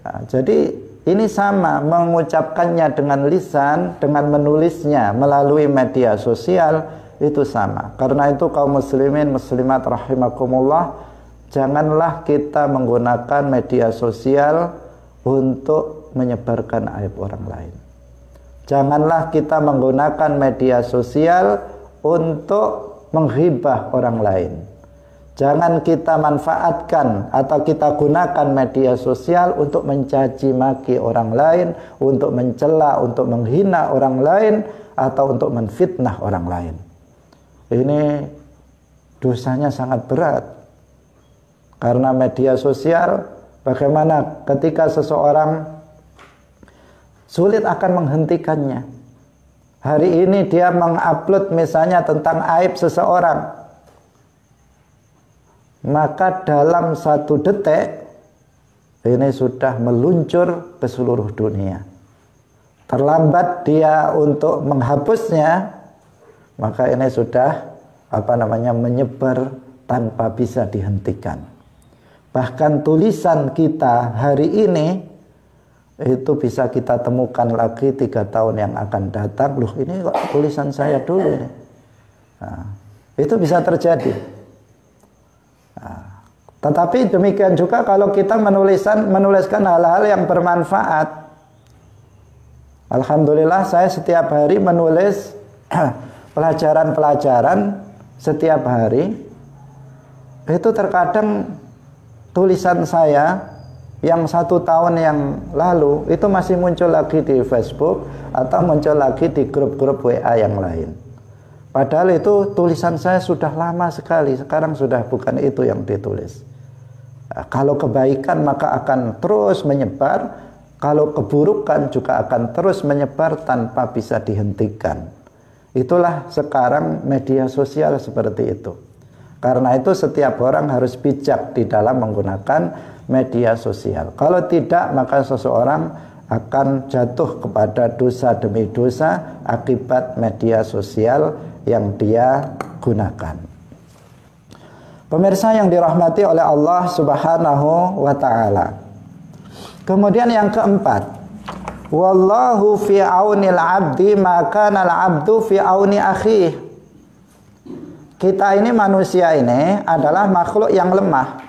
Nah, jadi ini sama, mengucapkannya dengan lisan, dengan menulisnya melalui media sosial, itu sama. Karena itu kaum muslimin muslimat rahimakumullah, janganlah kita menggunakan media sosial untuk menyebarkan aib orang lain. Janganlah kita menggunakan media sosial untuk menghibah orang lain. Jangan kita manfaatkan atau kita gunakan media sosial untuk mencaci maki orang lain, untuk mencela, untuk menghina orang lain, atau untuk menfitnah orang lain. Ini dosanya sangat berat. Karena media sosial, bagaimana ketika seseorang sulit akan menghentikannya. Hari ini dia mengupload misalnya tentang aib seseorang, maka dalam 1 detik ini sudah meluncur ke seluruh dunia. Terlambat dia untuk menghapusnya, maka ini sudah menyebar tanpa bisa dihentikan. Bahkan tulisan kita hari ini itu bisa kita temukan lagi 3 tahun yang akan datang. Loh, ini kok tulisan saya dulu ini. Nah, itu bisa terjadi. Nah, tetapi demikian juga kalau kita menuliskan hal-hal yang bermanfaat. Alhamdulillah saya setiap hari menulis pelajaran-pelajaran setiap hari. Itu terkadang tulisan saya yang 1 tahun yang lalu itu masih muncul lagi di Facebook atau muncul lagi di grup-grup WA yang lain. Padahal itu tulisan saya sudah lama sekali, sekarang sudah bukan itu yang ditulis. Nah, kalau kebaikan maka akan terus menyebar, kalau keburukan juga akan terus menyebar tanpa bisa dihentikan. Itulah sekarang media sosial seperti itu. Karena itu setiap orang harus bijak di dalam menggunakan media sosial. Kalau tidak, maka seseorang akan jatuh kepada dosa demi dosa akibat media sosial yang dia gunakan. Pemirsa yang dirahmati oleh Allah Subhanahu wa ta'ala. Kemudian yang keempat, wallahu fi aunil abdi maka nal abdu fi auni akhih. Kita ini manusia ini adalah makhluk yang lemah.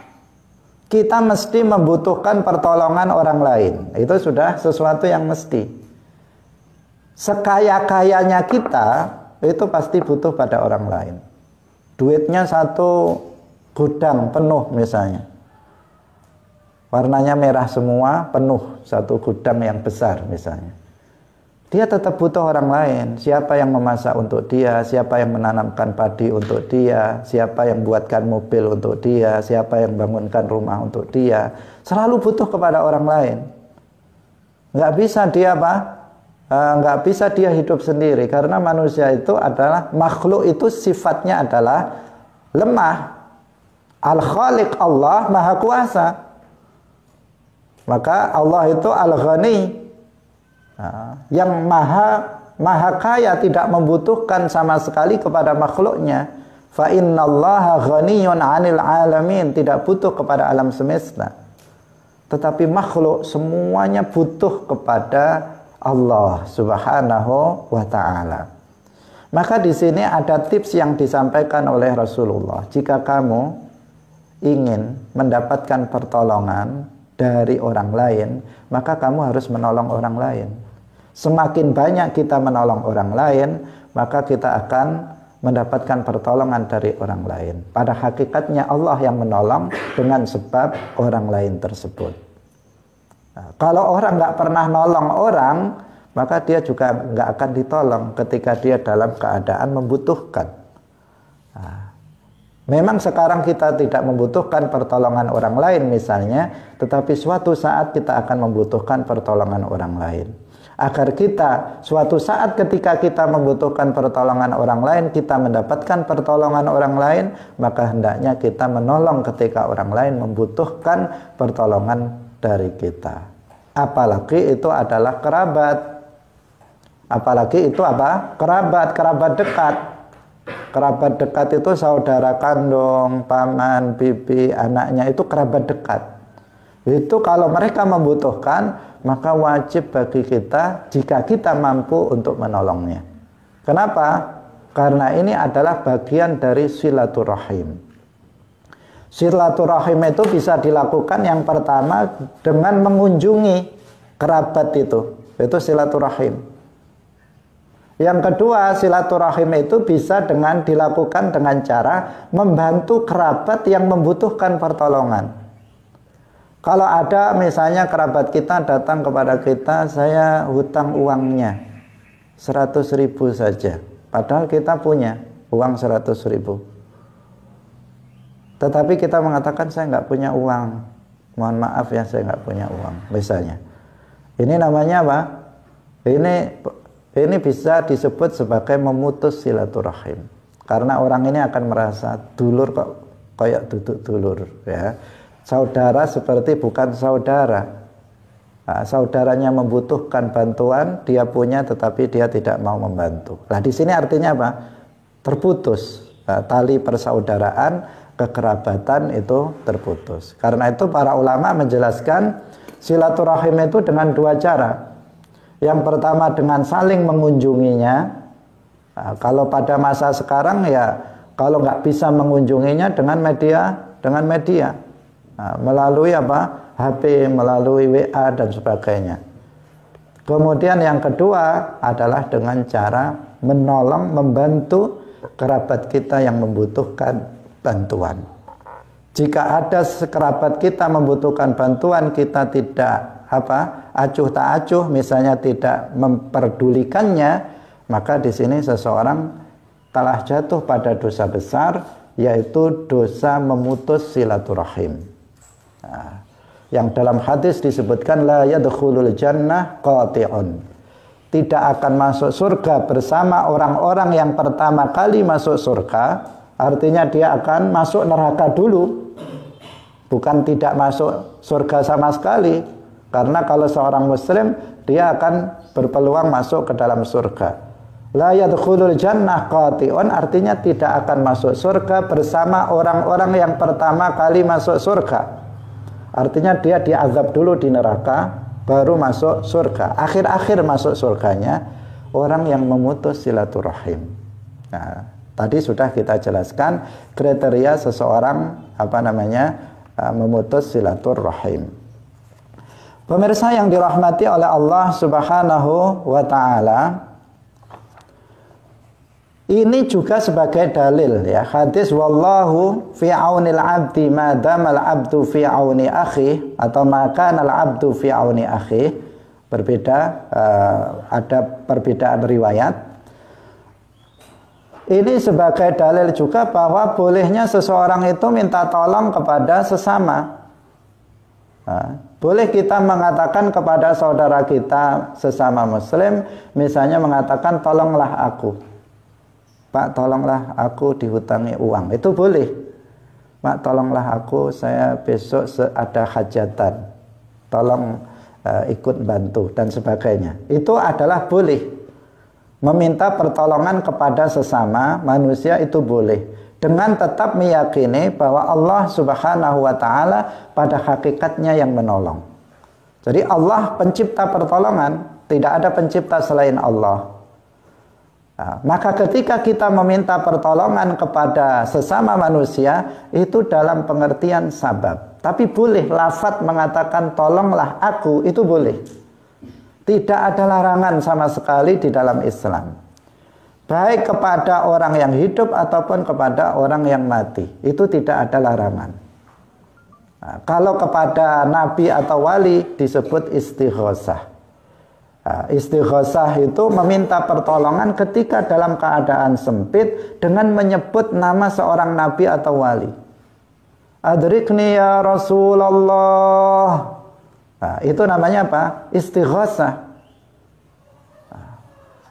Kita mesti membutuhkan pertolongan orang lain. Itu sudah sesuatu yang mesti. Sekaya-kayanya kita itu pasti butuh pada orang lain. Duitnya 1 gudang penuh misalnya, warnanya merah semua, penuh 1 gudang yang besar misalnya, dia tetap butuh orang lain. Siapa yang memasak untuk dia, siapa yang menanamkan padi untuk dia, siapa yang buatkan mobil untuk dia, siapa yang bangunkan rumah untuk dia, selalu butuh kepada orang lain. Nggak bisa dia nggak bisa dia hidup sendiri, karena manusia itu adalah makhluk, itu sifatnya adalah lemah. Al-Khaliq Allah Maha Kuasa. Maka Allah itu Al-Ghani, yang maha kaya, tidak membutuhkan sama sekali kepada makhluknya. Fa innallaha ghaniyun 'anil 'alamin, tidak butuh kepada alam semesta. Tetapi makhluk semuanya butuh kepada Allah Subhanahu wa ta'ala. Maka di sini ada tips yang disampaikan oleh Rasulullah. Jika kamu ingin mendapatkan pertolongan dari orang lain, maka kamu harus menolong orang lain. Semakin banyak kita menolong orang lain, maka kita akan mendapatkan pertolongan dari orang lain. Pada hakikatnya Allah yang menolong dengan sebab orang lain tersebut. Nah, kalau orang nggak pernah nolong orang, maka dia juga nggak akan ditolong ketika dia dalam keadaan membutuhkan. Nah, memang sekarang kita tidak membutuhkan pertolongan orang lain misalnya, tetapi suatu saat kita akan membutuhkan pertolongan orang lain. Agar kita suatu saat ketika kita membutuhkan pertolongan orang lain, kita mendapatkan pertolongan orang lain, maka hendaknya kita menolong ketika orang lain membutuhkan pertolongan dari kita. Apalagi itu adalah kerabat. Apalagi itu apa? Kerabat dekat. Kerabat dekat itu saudara kandung, paman, bibi, anaknya, itu kerabat dekat. Itu kalau mereka membutuhkan, maka wajib bagi kita jika kita mampu untuk menolongnya. Kenapa? Karena ini adalah bagian dari silaturahim. Silaturahim itu bisa dilakukan yang pertama dengan mengunjungi kerabat itu silaturahim. Yang kedua, silaturahim itu bisa dilakukan dengan cara membantu kerabat yang membutuhkan pertolongan. Kalau ada misalnya kerabat kita datang kepada kita, saya hutang uangnya 100.000 saja, padahal kita punya uang 100.000. Tetapi kita mengatakan saya nggak punya uang, mohon maaf ya saya nggak punya uang misalnya. Ini namanya apa? Ini bisa disebut sebagai memutus silaturahim. Karena orang ini akan merasa dulur kok kayak duduk dulur ya. Saudara seperti bukan saudara. Nah, saudaranya membutuhkan bantuan, dia punya tetapi dia tidak mau membantu. Nah, di sini artinya apa? Terputus. Nah, tali persaudaraan, kekerabatan itu terputus. Karena itu para ulama menjelaskan silaturahim itu dengan dua cara. Yang pertama dengan saling mengunjunginya. Nah, kalau pada masa sekarang ya kalau nggak bisa mengunjunginya dengan media, nah, melalui apa? HP, melalui WA dan sebagainya. Kemudian yang kedua adalah dengan cara menolong, membantu kerabat kita yang membutuhkan bantuan. Jika ada kerabat kita membutuhkan bantuan, kita tidak acuh tak acuh, misalnya tidak memperdulikannya, maka di sini seseorang telah jatuh pada dosa besar, yaitu dosa memutus silaturahim. Nah, yang dalam hadis disebutkan la yadkhulul jannah qati'un. Tidak akan masuk surga bersama orang-orang yang pertama kali masuk surga. Artinya dia akan masuk neraka dulu, bukan tidak masuk surga sama sekali. Karena kalau seorang muslim, dia akan berpeluang masuk ke dalam surga. La yadkhulul jannah qati'un, artinya tidak akan masuk surga bersama orang-orang yang pertama kali masuk surga. Artinya dia diazab dulu di neraka, baru masuk surga. Akhir-akhir masuk surganya orang yang memutus silaturahim. Nah, tadi sudah kita jelaskan kriteria seseorang memutus silaturahim. Pemirsa yang dirahmati oleh Allah Subhanahu wa taala, ini juga sebagai dalil ya, hadis wallahu fi aunil abdi ma damal abdu fi auni akhi, atau maka al abdu fi auni akhi. Berbeda, ada perbedaan riwayat. Ini sebagai dalil juga bahwa bolehnya seseorang itu minta tolong kepada sesama. Nah, boleh kita mengatakan kepada saudara kita sesama muslim, misalnya mengatakan tolonglah aku, Pak, tolonglah aku dihutangi uang. Itu boleh. Pak, tolonglah aku, saya besok ada hajatan, tolong ikut bantu dan sebagainya. Itu adalah boleh. Meminta pertolongan kepada sesama manusia itu boleh, dengan tetap meyakini bahwa Allah Subhanahu wa taala pada hakikatnya yang menolong. Jadi Allah pencipta pertolongan, tidak ada pencipta selain Allah. Nah, maka ketika kita meminta pertolongan kepada sesama manusia, itu dalam pengertian sabab. Tapi boleh lafaz mengatakan tolonglah aku, itu boleh. Tidak ada larangan sama sekali di dalam Islam. Baik kepada orang yang hidup ataupun kepada orang yang mati. Itu tidak ada larangan. Nah, kalau kepada nabi atau wali disebut istighosah. Nah, istighosah itu meminta pertolongan ketika dalam keadaan sempit dengan menyebut nama seorang nabi atau wali. Adrikni ya Rasulullah. Nah, itu namanya apa? Istighosah.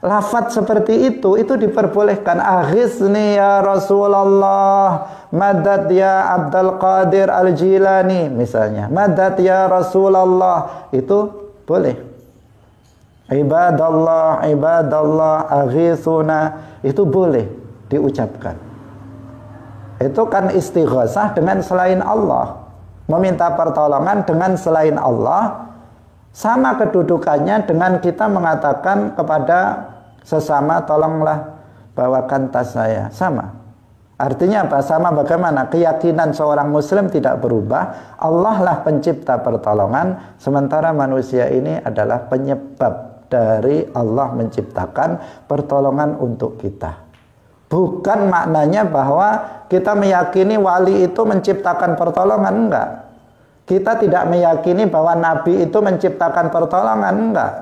Lafaz seperti itu diperbolehkan. Aghisni ya Rasulullah, madad ya Abdul Qadir Al-Jilani misalnya. Madad ya Rasulullah, itu boleh. Ibadallah, ibadallah, aghithuna, itu boleh diucapkan. Itu kan istighosah dengan selain Allah. Meminta pertolongan dengan selain Allah, sama kedudukannya dengan kita mengatakan kepada sesama, tolonglah bawakan tas saya, sama. Artinya apa? Sama bagaimana keyakinan seorang muslim tidak berubah. Allah lah pencipta pertolongan, sementara manusia ini adalah penyebab dari Allah menciptakan pertolongan untuk kita. Bukan maknanya bahwa kita meyakini wali itu menciptakan pertolongan, enggak. Kita tidak meyakini bahwa nabi itu menciptakan pertolongan, enggak.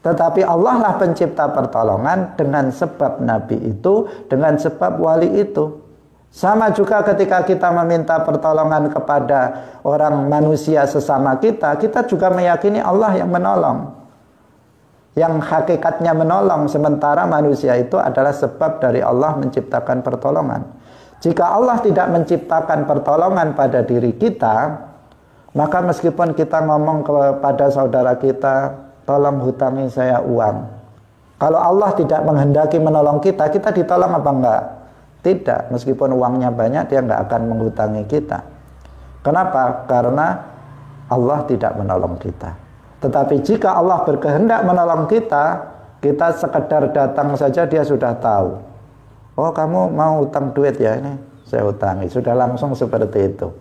Tetapi Allah lah pencipta pertolongan dengan sebab nabi itu, dengan sebab wali itu. Sama juga ketika kita meminta pertolongan kepada orang manusia sesama kita, kita juga meyakini Allah yang menolong. Yang hakikatnya menolong, sementara manusia itu adalah sebab dari Allah menciptakan pertolongan. Jika Allah tidak menciptakan pertolongan pada diri kita, maka meskipun kita ngomong kepada saudara kita, tolong hutangi saya uang. Kalau Allah tidak menghendaki menolong kita, kita ditolong apa enggak? Tidak. Meskipun uangnya banyak, dia enggak akan menghutangi kita. Kenapa? Karena Allah tidak menolong kita. Tetapi jika Allah berkehendak menolong kita, kita sekedar datang saja dia sudah tahu. Oh, kamu mau utang duit ya, ini saya utangi. Sudah langsung seperti itu.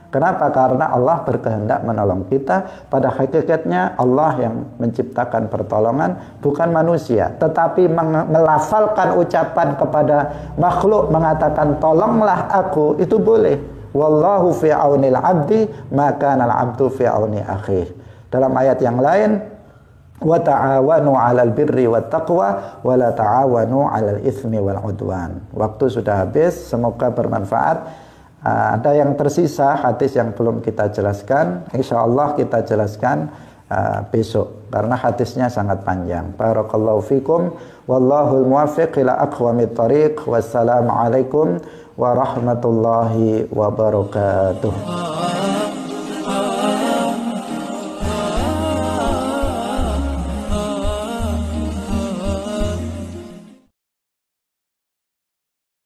Kenapa? Karena Allah berkehendak menolong kita. Pada hakikatnya Allah yang menciptakan pertolongan, bukan manusia. Tetapi melafalkan ucapan kepada makhluk, mengatakan tolonglah aku, itu boleh. Wallahu fi aunil abdi, maka al abdu fi auni akhih. Dalam ayat yang lain, wa ta'awanu 'alal birri wat taqwa wa la ta'awanu 'alal itsmi wal 'udwan. Waktu sudah habis, semoga bermanfaat. Ada yang tersisa hadis yang belum kita jelaskan, insyaallah kita jelaskan besok karena hadisnya sangat panjang. Barakallahu fikum wallahul muwaffiq ila aqwamit thariq. Wassalamu alaikum warahmatullahi wabarakatuh.